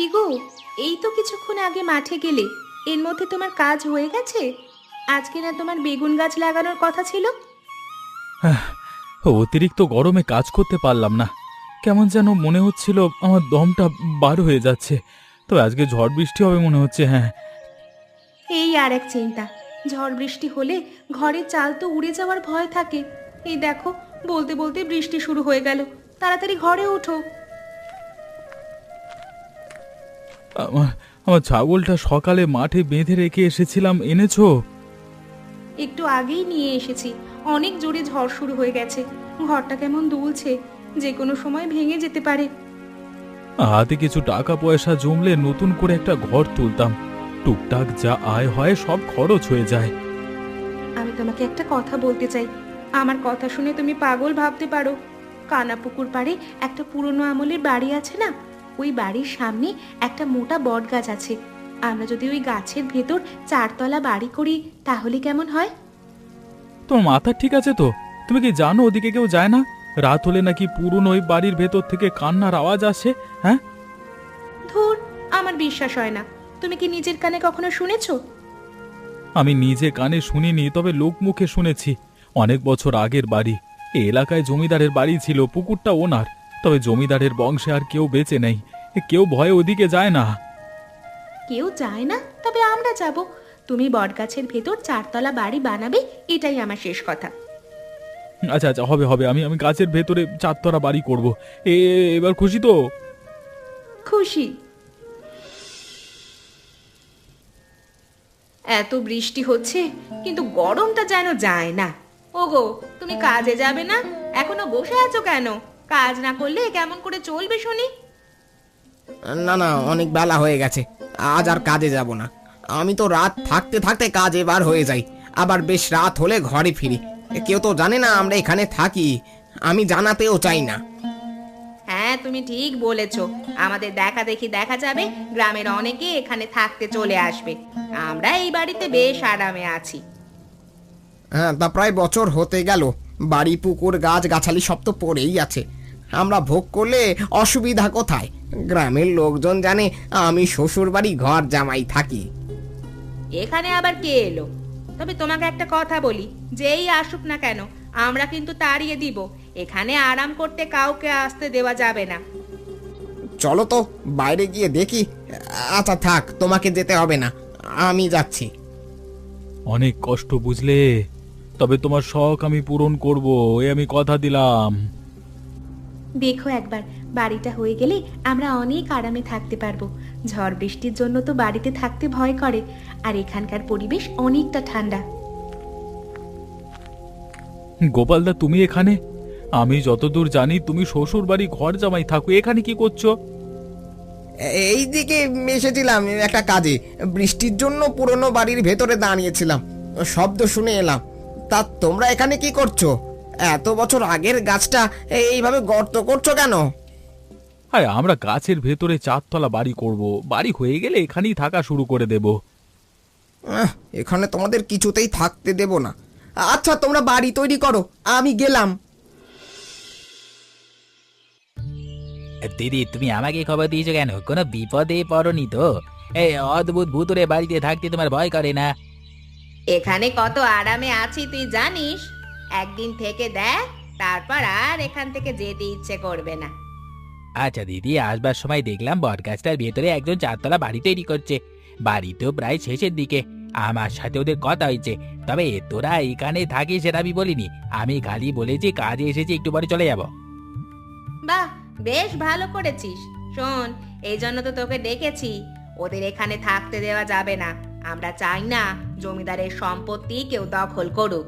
কি গো, এই তো কিছুক্ষণ আগে মাঠে গেলে, এর মধ্যে তোমার কাজ হয়ে গেছে? আজকে না তোমার বেগুন গাছ লাগানোর কথা ছিল? হ্যাঁ, অতিরিক্ত গরমে কাজ করতে পারলাম না। কেমন যেন মনে হচ্ছিল আমার দমটা বার হয়ে যাচ্ছে। তবে আজকে ঝড় বৃষ্টি হবে মনে হচ্ছে। হ্যাঁ, এই আর এক চিন্তা, ঝড় বৃষ্টি হলে ঘরের চাল তো উড়ে যাওয়ার ভয় থাকে। এই দেখো, বলতে বলতে বৃষ্টি শুরু হয়ে গেল। তাড়াতাড়ি ঘরে ওঠো। আমার আমার ছাগলটা সকালে মাঠে বেঁধে রেখে এসেছিলাম, এনেছো? একটু আগেই নিয়ে এসেছি। অনেক জোরে ঝড় শুরু হয়ে গেছে। ঘরটা কেমন দুলছে, যে কোনো সময় ভেঙে যেতে পারে। হাতে কিছু টাকা পয়সা জমলে নতুন করে একটা ঘর তুলতাম। টুকটাক যা আয় হয় সব খরচ হয়ে যায়। আমি তোমাকে একটা কথা বলতে চাই। আমার কথা শুনে তুমি পাগল ভাবতে পারো। কানাপুকুর পাড়ে একটা পুরনো আমলের বাড়ি আছে না, ওই বাড়ির সামনে একটা মোটা বট গাছ আছে। আমরা যদি ওই গাছের ভেতর 4 তলা বাড়ি করি তাহলে কেমন হয়? তোমার মাথা ঠিক আছে তো? তুমি কি জানো ওদিকে কেউ যায় না? রাত হলে নাকি পুরনো ওই বাড়ির ভেতর থেকে কান্নার আওয়াজ আসে। হ্যাঁ, ধুর, আমার বিশ্বাস হয় না। তুমি কি নিজের কানে কখনো শুনেছো? আমি নিজে কানে শুনিনি, তবে লোকমুখে শুনেছি। অনেক বছর আগের বাড়ি। এই এলাকায় জমিদারের বাড়ি ছিল, পুকুরটা ওনার। তবে জমিদারের বংশে আর কেউ বেঁচে নেই। কেউ ভয়ে ওদিকে যায় না। কেউ যায় না, তবে আমরা যাব। তুমি বটগাছের ভেতর 4 তলা বাড়ি বানাবে, এটাই আমার শেষ কথা। আচ্ছা আচ্ছা, হবে হবে, আমি আমি গাছের ভেতরে 4 তলা বাড়ি করব। এবার খুশি তো? খুশি। এত বৃষ্টি হচ্ছে, কিন্তু গরমটা যেন যায় না। ওগো, তুমি কাজে যাবে না? এখনো বসে আছো কেন? কাজ না করলে কেমন করে চলবে শুনি? না না, অনেক বেলা হয়ে গেছে, আজ আর কাজে যাব না। আমি তো রাত থাকতে থাকতে কাজে বার হয়ে যাই, আবার বেশ রাত হলে ঘরে ফিরি। কেউ তো জানে না আমরা এখানে থাকি, আমি জানাতেও চাই না। হ্যাঁ, তুমি ঠিক বলেছো। আমাদের দেখা দেখি দেখা যাবে, গ্রামের অনেকে এখানে থাকতে চলে আসবে। আমরা এই বাড়িতে বেশ আরামে আছি। হ্যাঁ, তা প্রায় বছর হতে গেল। বাড়ি পুকুর গাছ গাছালি সব তো পড়েই আছে। আমরা ভোগ করলে অসুবিধা কোথায়? গ্রামের লোকজন জানে আমি শ্বশুর বাড়ি ঘর জামাই থাকি। এখানে আবার কে এলো? তবে তোমাকে একটা কথা বলি, যেই আসুক না কেন আমরা কিন্তু তাড়িয়ে দিব। এখানে আরাম করতে কাউকে আসতে দেওয়া যাবে না। চলো তো বাইরে গিয়ে দেখি। আচ্ছা থাক, তোমাকে যেতে হবে না, আমি যাচ্ছি। অনেক কষ্ট বুঝলে, তবে তোমার শখ আমি পূরণ করব, আমি কথা দিলাম। দেখো একবার, বাড়িটা হয়ে গেলে আমরা অনেক আরামে থাকতে পারবো। ঝড় বৃষ্টির জন্য তো বাড়িতে থাকতে ভয় করে, আর এখানকার পরিবেশ অনেকটা ঠান্ডা। গোপালদা, তুমি এখানে? আমি যতদূর জানি তুমি শ্বশুর বাড়ি ঘর জামাই থাকো, এখানে কি করছো? এই দিকে এসেছিলাম একটা কাজে, বৃষ্টির জন্য পুরনো বাড়ির ভেতরে দাঁড়িয়েছিলাম, শব্দ শুনে এলাম। তা তোমরা এখানে কি করছো? এত বছর আগের গাছটা এইভাবে গর্ত করছো কেন? আরে, আমরা গাছের ভেতরে 4 তলা বাড়ি করব। বাড়ি হয়ে গেলে এখানেই থাকা শুরু করে দেব। এখানে তোমাদের কিছুতেই থাকতে দেব না। আচ্ছা তোমরা বাড়ি তৈরি করো, আমি গেলাম। দিদি, তুমি আমাকে খবর দিয়েছো কেন? কোনো বিপদে পড়নি তো? এই অদ্ভুত ভূতুরে বাড়িতে থাকতে তোমার ভয় করে না? এখানে কত আরামে আছি তুই জানিস? একদিন থেকে দেখ, তারপর আর এখান থেকে যেতে ইচ্ছে করবে না। আচ্ছা দিদি, আসবার সময় দেখলাম বটগাছটার ভেতরে একজন 4 তলা বাড়ি তৈরি করছে। বাড়ি তো প্রায় শেষের দিকে। আমার সাথে ওদের কথা হয়েছে। তবে তোরা এখানে থাকিস সেটা আমি বলিনি। আমি খালি বলেছি কাজে এসেছি, একটু পরে চলে যাব। বাহ, বেশ ভালো করেছিস। শোন, এই জন্য তো তোকে ডেকেছি। ওদের এখানে থাকতে দেওয়া যাবে না। আমরা চাই না জমিদারের সম্পত্তি কেউ দখল করুক।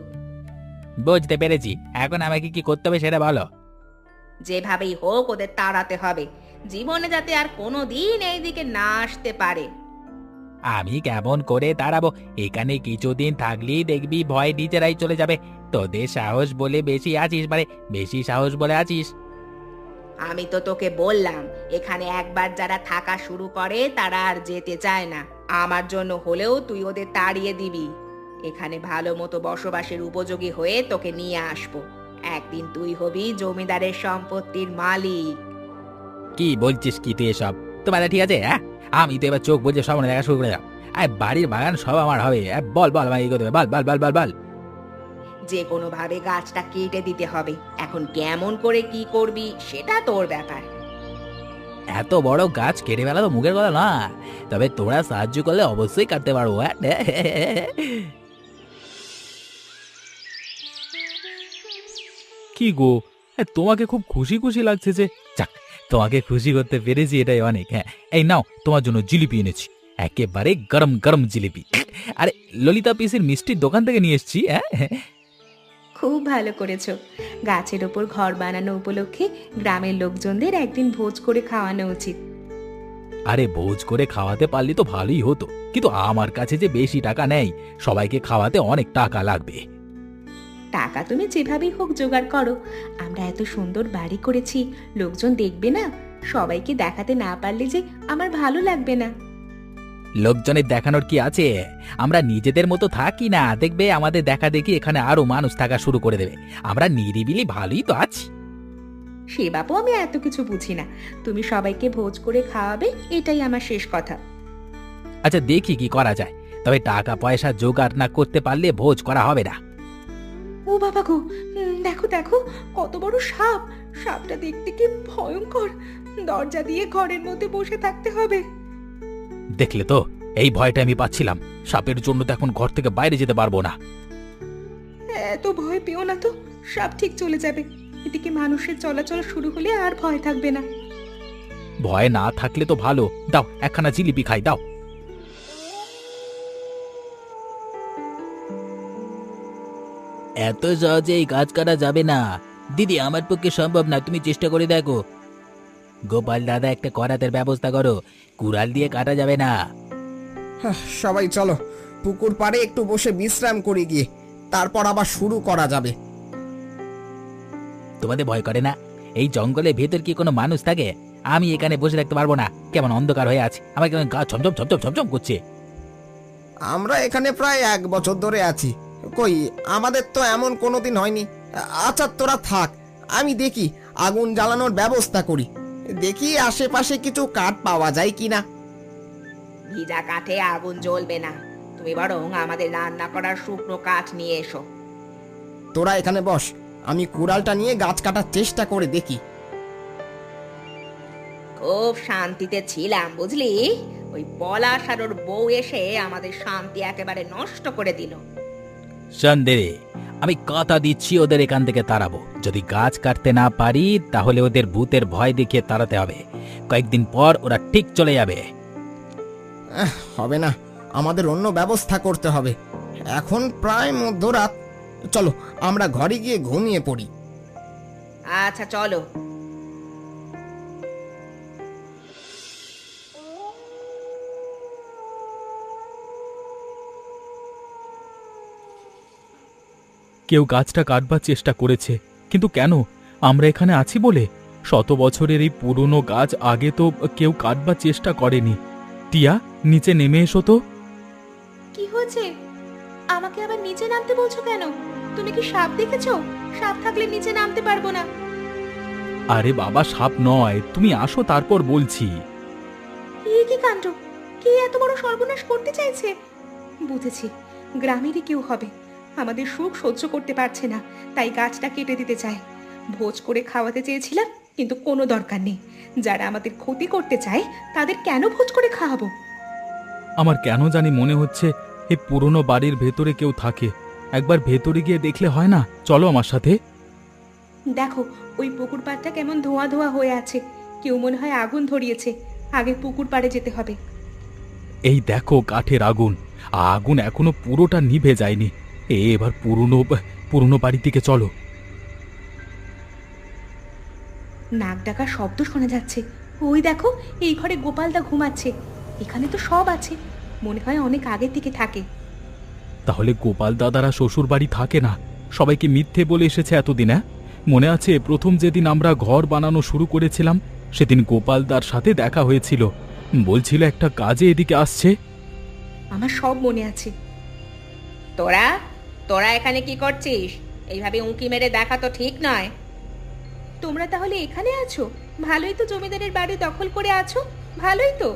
বুঝতে পেরেছি, এখন আমাকে কি করতে হবে সেটা বলো। যেভাবেই হোক ওদের তাড়াতে হবে, জীবনে যাতে আর কোনোদিন এইদিকে না আসতে পারে। আমি কেমন করে দাঁড়াবো? এখানে কিছুদিন থাকলেই দেখবি ভয় নিজেরাই চলে যাবে। তোদের সাহস বলে বেশি আছিস, মানে বেশি সাহস বলে আছিস। আমি তো তোকে বললাম, এখানে একবার যারা থাকা শুরু করে তারা আর যেতে চায় না। আমার জন্য হলেও তুই ওদের তাড়িয়ে দিবি। এখানে ভালো মতো বসবাসের উপযোগী হয়ে তোকে নিয়ে আসবো। একদিন তুই হবি জমিদারের সম্পত্তির মালিক। কি বলছিস কি তুই এসব? তোমার ঠিক আছে? হ্যাঁ, আমি তো এবার চোখ বুজে সামনে দেখা শুরু করে দাও। আর বাড়ির বাগান সব আমার হবে। বল বল আমাকে কি করতে হবে? বল বল বল বল বল। যে কোনো ভাবে গাছটা কেটে দিতে হবে। এখন কেমন করে কি করবি সেটা তোর ব্যাপার। এত বড় গাছ কেটে ফেলা তো মুখের কথা না, তবে তোরা সাহায্য করলে অবশ্যই কাটতে পারবো। হ্যাঁ কি গো, তোমাকে খুব খুশি খুশি লাগছে যে। যাক, তোমাকে খুশি করতে পেরেছি এটাই অনেক। হ্যাঁ, এই নাও তোমার জন্য জিলিপি এনেছি, একেবারে গরম গরম জিলিপি। আরে ললিতা পিসির মিষ্টির দোকান থেকে নিয়ে এসেছি। হ্যাঁ, খুব ভালো করেছো। গাছের ওপর ঘর বানানো উপলক্ষে গ্রামের লোকজনদের একদিন ভোজ করে খাওয়ানো উচিত। আরে ভোজ করে খাওয়াতে পারলে তো ভালোই হতো, কিন্তু আমার কাছে যে বেশি টাকা নেই, সবাইকে খাওয়াতে অনেক টাকা লাগবে। টাকা তুমি যেভাবেই হোক জোগাড় করো। আমরা এত সুন্দর বাড়ি করেছি, লোকজন দেখবে না? সবাইকে দেখাতে না পারলে যে আমার ভালো লাগবে না। লোকজনের দেখানোর কি আছে? আমরা নিজেদের মতো থাকি না, দেখবে আমাদের দেখা দেখি এখানে আরো মানুষ থাকা শুরু করে দেবে। আমরা নিরিবিলি ভালোই তো আছি। সে বাপু আমি এত কিছু বুঝি না। তুমি সবাইকে ভোজ করে খাওয়াবে, এটাই আমার শেষ কথা। আচ্ছা দেখি কি করা যায়, তবে টাকা পয়সা জোগাড় না করতে পারলে ভোজ করা হবে না। ও বাবা গো, দেখো দেখো কত বড় সাপ! সাপটা দেখতে কি ভয়ঙ্কর! দরজা দিয়ে ঘরের মধ্যে বসে থাকতে হবে। দেখলে তো, এই ভয়টা আমি পাচ্ছিলাম। সাপের জন্য তো এখন ঘর থেকে বাইরে যেতে পারবো না। এত ভয় পেও না তো, সাপ ঠিক চলে যাবে। এদিকে মানুষের চলাচল শুরু হলে আর ভয় থাকবে না। ভয় না থাকলে তো ভালো। দাও একখানা জিলিপি খাই, দাও। এত সহজে এই গাছ কাটা যাবে না দিদি, আমার পক্ষে সম্ভব না। তুমি চেষ্টা করে দেখো। গোপাল দাদা, একটা করাতের ব্যবস্থা করো, কুড়াল দিয়ে কাটা যাবে না। সবাই চলো, পুকুর পাড়ে একটু বসে বিশ্রাম করি গিয়ে, তারপর আবার শুরু করা যাবে। তোমাদের ভয় করে না? এই জঙ্গলের ভেতর কি কোনো মানুষ থাকে? আমি এখানে বসে থাকতে পারবো না, কেমন অন্ধকার হয়ে আছে, আমার কেমন গা ছমছম ছমছম ছমছম করছে। আমরা এখানে প্রায় 1 বছর ধরে আছি, কই আমাদের তো এমন কোনোদিন হয়নি। আচ্ছা তোরা থাক, আমি দেখি আগুন জ্বালানোর ব্যবস্থা করি, দেখি আশেপাশে কিছু কাঠ পাওয়া যায় কিনা। ভিজা কাঠে আগুন জ্বলবে না, তুমি বরং আমাদের রান্না করার শুকনো কাঠ নিয়ে এসো। তোরা এখানে বস, আমি কুড়ালটা নিয়ে গাছ কাটার চেষ্টা করে দেখি। খুব শান্তিতে ছিলাম বুঝলি, ওই পলাশ আর ওর বউ এসে আমাদের শান্তি একেবারে নষ্ট করে দিল। সন্দেহে আমি কথা দিচ্ছি, ওদের এখান থেকে তাড়াবো। যদি গাছ কাটতে না পারি তাহলে ওদের ভূতের ভয় দেখিয়ে তাড়াতে হবে। কয়েকদিন পর ওরা ঠিক চলে যাবে। হবে না, আমাদের অন্য ব্যবস্থা করতে হবে। এখন প্রায় মধ্যরাত, চলো আমরা ঘরে গিয়ে ঘুমিয়ে পড়ি। আচ্ছা চলো। কেউ গাছটা কাটবার চেষ্টা করেছে, কিন্তু কেন? আমরা এখানে আছি বলে? 100 বছরের এই পুরনো গাছ আগে তো কেউ কাটবার চেষ্টা করেনি। টিয়া, নিচে নেমে এসো তো। কি হয়েছে? আমাকে আবার নিচে নামতে বলছো কেন? তুমি কি সাপ দেখেছো? সাপ থাকলে নিচে নামতে পারবো না। আরে বাবা, সাপ নয়, তুমি আসো তারপর বলছি। কি কাণ্ড! কে এত বড় সর্বনাশ করতে চাইছে? বুঝেছি, গ্রামেরই কেউ হবে। আমাদের সুখ সহ্য করতে পারছে না, তাই গাছটা কেটে দিতে চায়। ভোজ করে খাওয়াতে চেয়েছিলাম, কিন্তু কোনো দরকার নেই। যারা আমাদের ক্ষতি করতে চায় তাদের কেন ভোজ করে খাওয়াবো? আমার কেন জানি মনে হচ্ছে এই পুরনো বাড়ির ভেতরে কেউ থাকে। একবার ভেতরে গিয়ে দেখলে হয় না? চলো আমার সাথে। দেখো, ওই পুকুর পাড়টা কেমন ধোঁয়া ধোঁয়া হয়ে আছে। কেউ মনে হয় আগুন ধরিয়েছে। আগে পুকুর পাড়ে যেতে হবে। এই দেখো কাঠের আগুন, আগুন এখনো পুরোটা নিভে যায়নি। এবার পুরনো বাড়ির দিকে চলো। নাক ডাকার শব্দ শোনা যাচ্ছে। ওই দেখো, এই ঘরে গোপালদা ঘুমাচ্ছে। এখানে তো সব আছে, মনে হয় অনেক আগে থেকে থাকে। তাহলে গোপাল দাদারা শ্বশুর বাড়ি থাকে না, সবাইকে মিথ্যে বলে এসেছে এতদিন। মনে আছে প্রথম যেদিন আমরা ঘর বানানো শুরু করেছিলাম, সেদিন গোপালদার সাথে দেখা হয়েছিল, বলছিল একটা কাজে এদিকে আসছে। আমার সব মনে আছে। তোরা তোরা এখানে কি করছিস? এইভাবে উঁকি মেরে দেখা তো ঠিক নয়। তোমরা তাহলে এখানে আছো? ভালোই তো জমিদারের বাড়ি দখল করে আছো। ভালোই তো।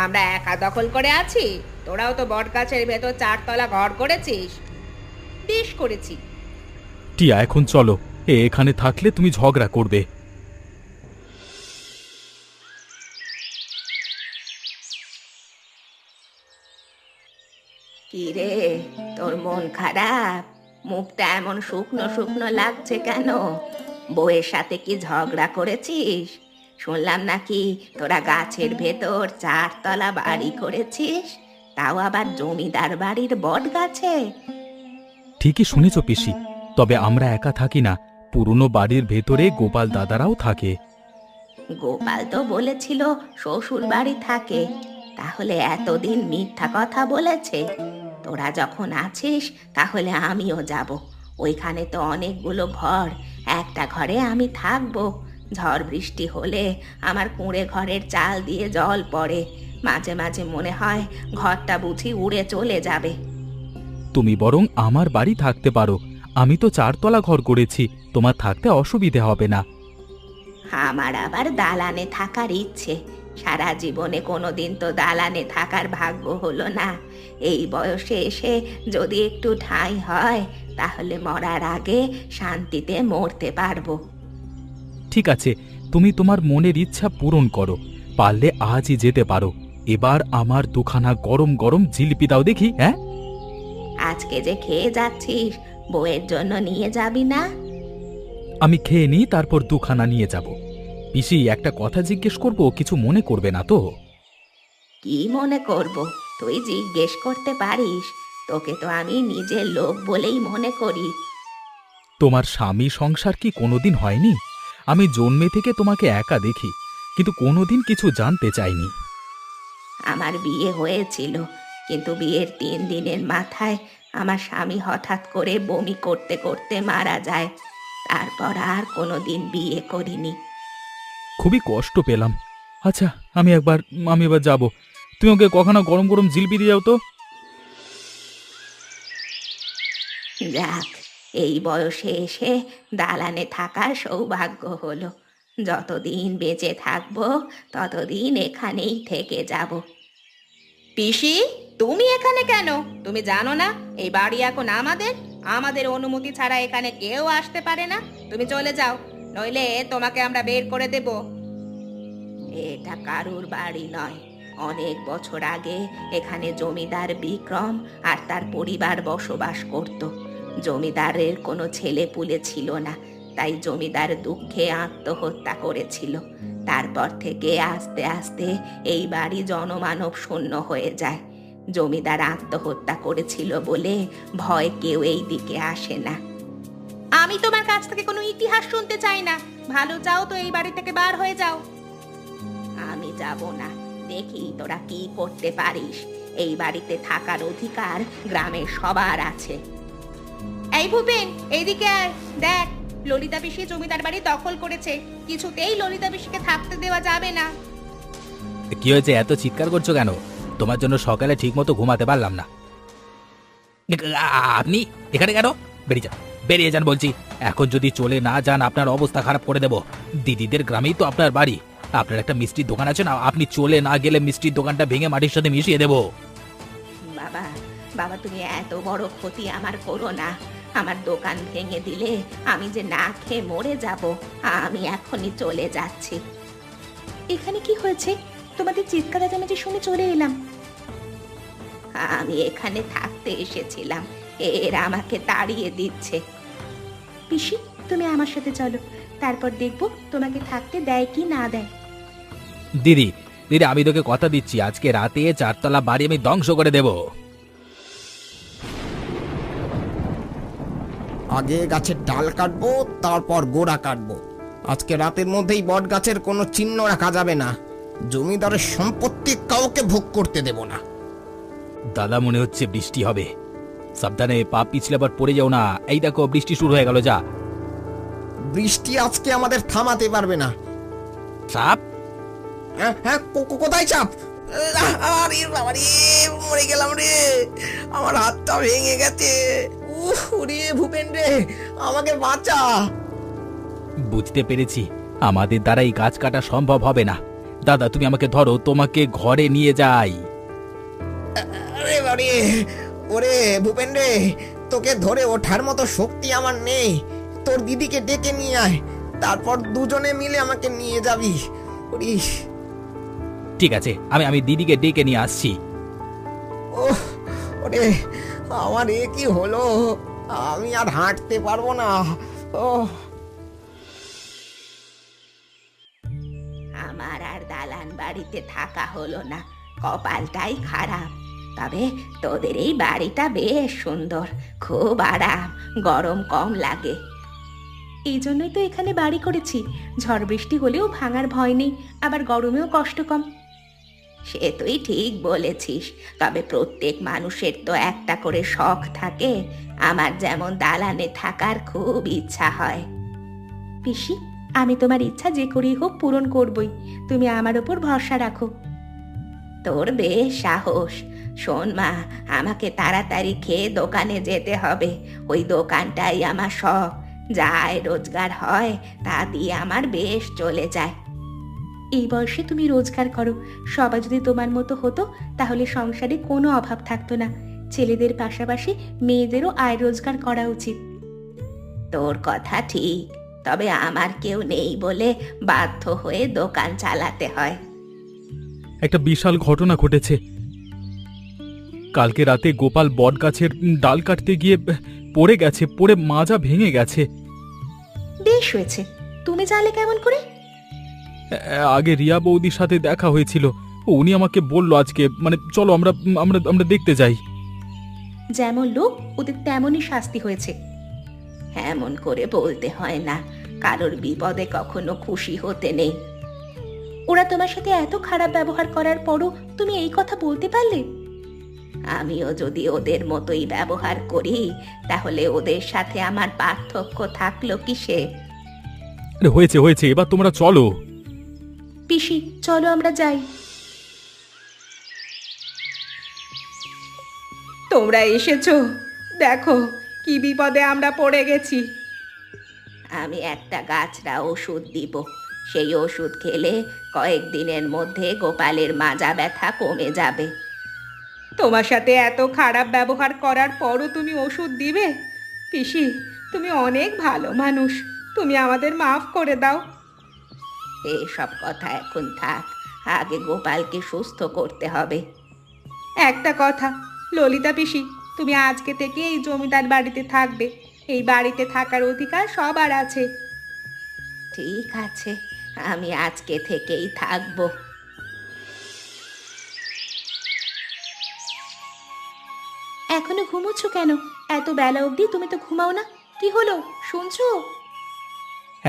আমরা একা দখল করে আছি, তোরাও তো বট গাছের ভেতর 4 তলা ঘর করেছিস। বেশ করেছি। টিয়া এখন চলো, এখানে থাকলে তুমি ঝগড়া করবে। কি রে, তোর মন খারাপ? মুখটা এমন শুকনো শুকনো লাগছে কেন? বউয়ের সাথে কি ঝগড়া করেছিস? শুনলাম নাকি তোরা গাছের ভেতর 4 তলা বাড়ি করেছিস, তাও আবার জমিদার বাড়ির বট গাছে। ঠিকই শুনেছ পিসি, তবে আমরা একা থাকি না, পুরনো বাড়ির ভেতরে গোপাল দাদারাও থাকে। গোপাল তো বলেছিল শ্বশুর বাড়ি থাকে, তাহলে এতদিন মিথ্যা কথা বলেছে। তোরা যখন আছিস তাহলে আমিও যাব। ওইখানে তো অনেকগুলো ঘর, একটা ঘরে আমি থাকবো। ঝড় বৃষ্টি হলে আমার কুঁড়ে ঘরের চাল দিয়ে জল পড়ে, মাঝে মাঝে মনে হয় ঘরটা বুঝি উড়ে চলে যাবে। তুমি বরং আমার বাড়ি থাকতে পারো, আমি তো 4 তলা ঘর করেছি, তোমার থাকতে অসুবিধে হবে না। আমার আবার দালানে থাকার ইচ্ছে। সারা জীবনে কোনোদিন তো দালানে থাকার ভাগ্য হলো না। এই বয়সে এসে যদি একটু ঠাঁই হয় তাহলে মরার আগে শান্তিতে মরতে পারবো। ঠিক আছে, তুমি তোমার মনের ইচ্ছা পূরণ করো, পারলে আজই যেতে পারো। এবার আমার দুখানা গরম গরম জিলিপি দাও দেখি। হ্যাঁ, আজকে যে খেয়ে যাচ্ছিস, বউয়ের জন্য নিয়ে যাবি না? আমি খেয়ে নিই, তারপর দুখানা নিয়ে যাব। পিসি, একটা কথা জিজ্ঞেস করব, কিছু মনে করবে না তো? কি মনে করব? তুই জিজ্ঞেস করতে পারিস, তোকে তো আমি নিজের লোক বলেই মনে করি। তোমার স্বামী সংসার কি কোনোদিন হয়নি? আমি জন্মে থেকে তোমাকে একা দেখি, কিন্তু কোনোদিন কিছু জানতে চাইনি। আমার বিয়ে হয়েছিল, কিন্তু বিয়ের 3 দিনের মাথায় আমার স্বামী হঠাৎ করে বমি করতে করতে মারা যায়। তারপর আর কোনোদিন বিয়ে করিনি। খুবই কষ্ট পেলাম। আচ্ছা, আমি এবার যাব। তুমি ওকে কখনো গরম গরম জিলিপি দিয়ে যাও তো। যাক, এই বয়সে এসে দালানে থাকার সৌভাগ্য হলো। যতদিন বেঁচে থাকবো ততদিন এখানেই থেকে যাব। পিসি, তুমি এখানে কেন? তুমি জানো না এই বাড়ি এখন আমাদের? আমাদের অনুমতি ছাড়া এখানে কেউ আসতে পারে না। তুমি চলে যাও, নইলে তোমাকে আমরা বের করে দেব। এটা কারুর বাড়ি নয়। অনেক বছর আগে এখানে জমিদার বিক্রম আর তার পরিবার বসবাস করত। জমিদারের কোনো ছেলে পুলে ছিল না, তাই জমিদার দুঃখে আত্মহত্যা করেছিল। তারপর থেকে আস্তে আস্তে এই বাড়ি জনমানব শূন্য হয়ে যায়। জমিদার আত্মহত্যা করেছিল বলে ভয় কেউ এই দিকে আসে না। আমি তোমার কাছ থেকে কোনো ইতিহাস শুনতে চাই না। ভালো চাও তো এই বাড়ি থেকে বার হয়ে যাও। আমি যাব না, দেখি তোরা কি করতে পারিস। এই বাড়িতে থাকার অধিকার গ্রামের সবার আছে। এই ভূপেন, এইদিকে আয়। দেখ, ললিতা পিসি জমিদার বাড়ি দখল করেছে। কিছুতেই ললিতা পিসিকে থাকতে দেওয়া যাবে না। কি হয়েছে, এত চিৎকার করছো কেন? তোমার জন্য সকালে ঠিক মতো ঘুমাতে পারলাম না। আপনি এখানে কেন? বেরিয়ে যান বলছি। এখন যদি চলে না যান আপনার অবস্থা খারাপ করে দেব। দিদিদের গ্রামেই তো আপনার বাড়ি। আপনার একটা মিষ্টির দোকান আছে না, আপনি চলে না গেলে মিষ্টির দোকানটা ভেঙে মাটির সাথে মিশিয়ে দেব। বাবা, বাবা, তুমি এত বড় ক্ষতি আমার করো না। আমার দোকান ভেঙে দিলে আমি যে না খেয়ে মরে যাব। আমি এখনই চলে যাচ্ছি। এখানে কি হয়েছে? তোমাদের চিৎকার চেঁচামেচি শুনে চলে এলাম। আমি এখানে থাকতে এসেছিলাম, এরা আমাকে তাড়িয়ে দিচ্ছে। পিসি, তুমি আমার সাথে চলো, তারপর দেখবো তোমাকে থাকতে দেয় কি না দেয়। দিদি, আমি তোকে কথা দিচ্ছি, আজকে রাতে 4 তলা বাড়ি আমি ধ্বংস করে দেব। আগে গাছের ডাল কাটবো, তারপর গোড়া কাটবো। আজকে রাতের মধ্যেই বট গাছের কোনো চিহ্ন রাখা যাবে না। জমিদারের সম্পত্তি কাউকে ভোগ করতে দেব না। দাদা, মনে হচ্ছে বৃষ্টি হবে। সাবধানে, পা পিছলে আবার পড়ে যাও না। এই দেখো, বৃষ্টি শুরু হয়ে গেল। যা, বৃষ্টি আজকে আমাদের থামাতে পারবে না। সাপ? হ্যাঁ হ্যাঁ, কোথায় চাপ? আরে বাবা রে, মরে গেলাম রে, আমার হাতটা ভেঙে গেছে। ওরে ভূপেন রে, আমাকে বাঁচা। বুঝতে পেরেছি, আমাদের দ্বারা এই গাছ কাটা সম্ভব হবে না। দাদা তুমি আমাকে ধরো, তোমাকে ঘরে নিয়ে যাই। আরে বাড়ি, ওরে ভূপেন রে, তোকে ধরে ওঠার মতো শক্তি আমার নেই। তোর দিদিকে ডেকে নিয়ে আয়, তারপর দুজনে মিলে আমাকে নিয়ে যাবি। ওরিস, ঠিক আছে, আমি দিদিকে ডেকে নিয়ে আসছি। ওহ, ওরে আমার এ কি হলো, আমি আর হাঁটতে পারবো না। ওহ, আমার আর দালান বাড়িতে থাকা হলো না, কপালটাই খারাপ। তবে তোদের এই বাড়িটা বেশ সুন্দর, খুব আরাম, গরম কম লাগে। এই জন্যই তো এখানে বাড়ি করেছি, ঝড় বৃষ্টি হলেও ভাঙার ভয় নেই, আবার গরমেও কষ্ট কম। সে তুই ঠিক বলেছিস, তবে প্রত্যেক মানুষের তো একটা করে শখ থাকে। আমার যেমন দালানে থাকার খুব ইচ্ছা হয়। পিসি, আমি তোমার ইচ্ছা যে করেই হোক পূরণ করবই, তুমি আমার উপর ভরসা রাখো। তোর বেশ সাহস। শোন মা, আমাকে তাড়াতাড়ি খেয়ে দোকানে যেতে হবে। ওই দোকানটাই আমার শখ, যা আয় রোজগার হয় তা দিয়ে আমার বেশ চলে যায়। এই বয়সে তুমি রোজগার করো, সবাই যদি তোমার মতো হতো তাহলে সংসারে কোনো অভাব থাকতো না। ছেলেদের পাশাপাশি মেয়েদেরও আয় রোজগার করা উচিত। তোর কথা ঠিক, তবে আমার কেউ নেই বলে বাধ্য হয়ে দোকান চালাতে হয়। একটা বিশাল ঘটনা ঘটেছে। কালকে রাতে গোপাল বট গাছের ডাল কাটতে গিয়ে পড়ে গেছে, পড়ে মাজা ভেঙে গেছে। বেশ হয়েছে, তুমি জানলে কেমন করে? আগে রিয়া বৌদির সাথে দেখা হয়েছিল, উনি আমাকে বলল আজকে, মানে চলো আমরা আমরা আমরা দেখতে যাই। যেমন লোক ওদের তেমনই শাস্তি হয়েছে। এমন করে বলতে হয় না, কারোর বিপদে কখনো খুশি হতে নেই। ওরা তোমার সাথে এত খারাপ ব্যবহার করার পরও তুমি এই কথা বলতে পারলে? আমিও যদি ওদের মতোই ব্যবহার করি তাহলে ওদের সাথে আমার পার্থক্য থাকলো কিসে? আরে হয়েছে হয়েছে, এবার তোমরা চলো। পিসি, চলো আমরা যাই। তোমরা এসেছো, দেখো কি বিপদে আমরা পড়ে গেছি। আমি একটা গাছরা ওষুধ দিব, সেই ওষুধ খেলে কয়েকদিনের মধ্যে গোপালের মাজা ব্যথা কমে যাবে। তোমার সাথে এত খারাপ ব্যবহার করার পরও তুমি ওষুধ দিবে? পিসি, তুমি অনেক ভালো মানুষ, তুমি আমাদের মাফ করে দাও। এসব কথা এখন থাক, আগে গোপালকে সুস্থ করতে হবে। একটা কথা, ললিতা পিসি, তুমি আজকে থেকে এই জমিদার বাড়িতে থাকবে। এই বাড়িতে থাকার অধিকার সবার আছে। ঠিক আছে, আমি আজকে থেকেই থাকবো। এখনো ঘুমোচ্ছ কেন? এত বেলা অবধি তুমি তো ঘুমাও না, কি হলো শুনছো?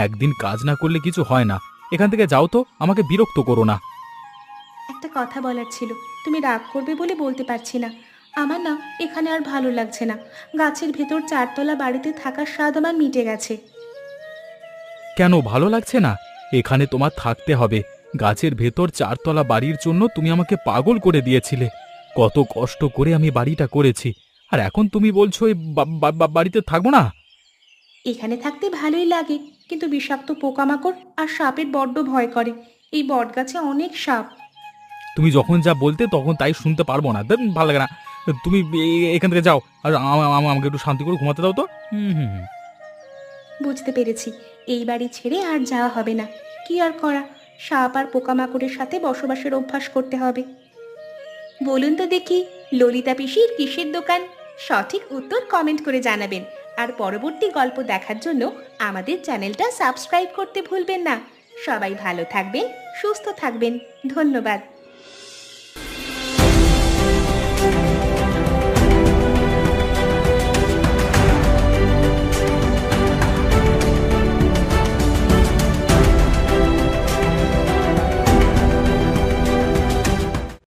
একদিন কাজ না করলে কিছু হয় না, এখান থেকে যাও তো, আমাকে বিরক্ত করো না। একটা কথা বলার ছিল, তুমি রাগ করবে বলে বলতে পারছি না। আমার না এখানে আর ভালো লাগছে না, গাছের ভেতর চারতলা বাড়িতে থাকার স্বাদ আমার মিটে গেছে। কেন ভালো লাগছে না? এখানে তোমার থাকতে হবে। গাছের ভেতর চারতলা বাড়ির জন্য তুমি আমাকে পাগল করে দিয়েছিলে। কত কষ্ট করে আমি বাড়িটা করেছি, আর এখন তুমি বলছো এই বাড়িতে থাকবো না? এখানে থাকতে ভালোই লাগে, কিন্তু বিষাক্ত পোকামাকড় আর সাপের বড্ড ভয় করে। এই বট গাছে অনেক সাপ। তুমি যখন যা বলতে তখন তাই শুনতে পারবো না, ভালো লাগে না। তুমি এখান থেকে যাও, আর আমাকে একটু শান্তি করে ঘুমাতে দাও তো। হুম। বুঝতে পেরেছি, এই বাড়ি ছেড়ে আর যাওয়া হবে না। কি আর করা, সাপ আর পোকামাকড়ের সাথে বসবাসের অভ্যাস করতে হবে। বলুন তো দেখি, ললিতা পিসির কিসের দোকান? সঠিক উত্তর কমেন্ট করে জানাবেন। আর পরবর্তী গল্প দেখার জন্য আমাদের চ্যানেলটা সাবস্ক্রাইব করতে ভুলবেন না। সবাই ভালো থাকবেন, সুস্থ থাকবেন। ধন্যবাদ।